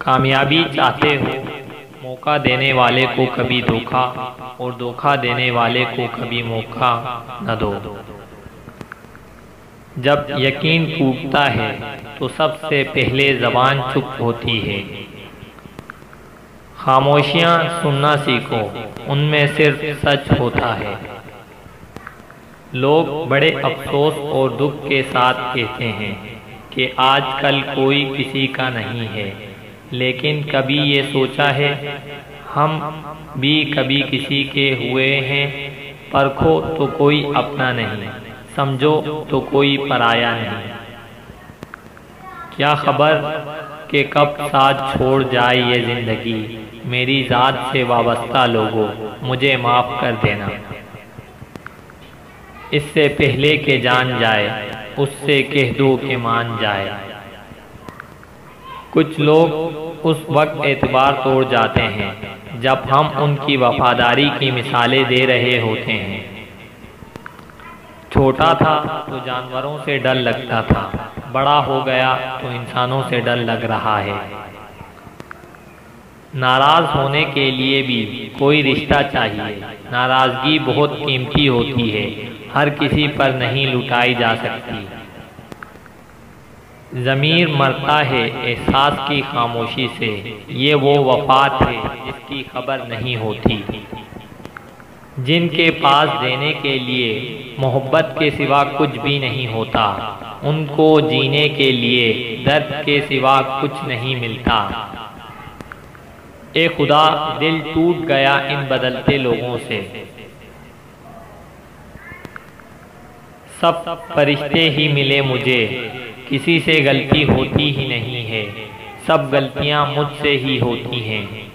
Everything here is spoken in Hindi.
कामयाबी चाहते हो, मौका देने वाले को कभी धोखा और धोखा देने वाले को कभी मौका न दो। जब यकीन टूटता है तो सबसे पहले ज़बान चुप होती है। खामोशियाँ सुनना सीखो, उनमें सिर्फ सच होता है। लोग बड़े अफसोस और दुख के साथ कहते हैं कि आजकल कोई किसी का नहीं है, लेकिन कभी ये सोचा है हम भी कभी किसी के हुए हैं? परखो तो कोई अपना नहीं, समझो तो कोई पराया नहीं। क्या खबर कि कब साथ छोड़ जाए ये ज़िंदगी, मेरी ज़ात से वाबस्ता लोगों मुझे माफ़ कर देना। इससे पहले के जान जाए, उससे कह दो कि मान जाए। कुछ लोग उस वक्त एतबार तोड़ जाते हैं जब हम उनकी वफादारी की मिसालें दे रहे होते हैं। छोटा था तो जानवरों से डर लगता था, बड़ा हो गया तो इंसानों से डर लग रहा है। नाराज होने के लिए भी कोई रिश्ता चाहिए। नाराजगी बहुत कीमती होती है, हर किसी पर नहीं लुटाई जा सकती। ज़मीर मरता है एहसास की खामोशी से, ये वो वफात है जिसकी खबर नहीं होती। जिनके पास देने के लिए मोहब्बत के सिवा कुछ भी नहीं होता, उनको जीने के लिए दर्द के सिवा कुछ नहीं मिलता। ए खुदा, दिल टूट गया इन बदलते लोगों से। सब फरिश्ते ही मिले मुझे, किसी से गलती होती ही नहीं है। सब गलतियां मुझसे ही होती हैं।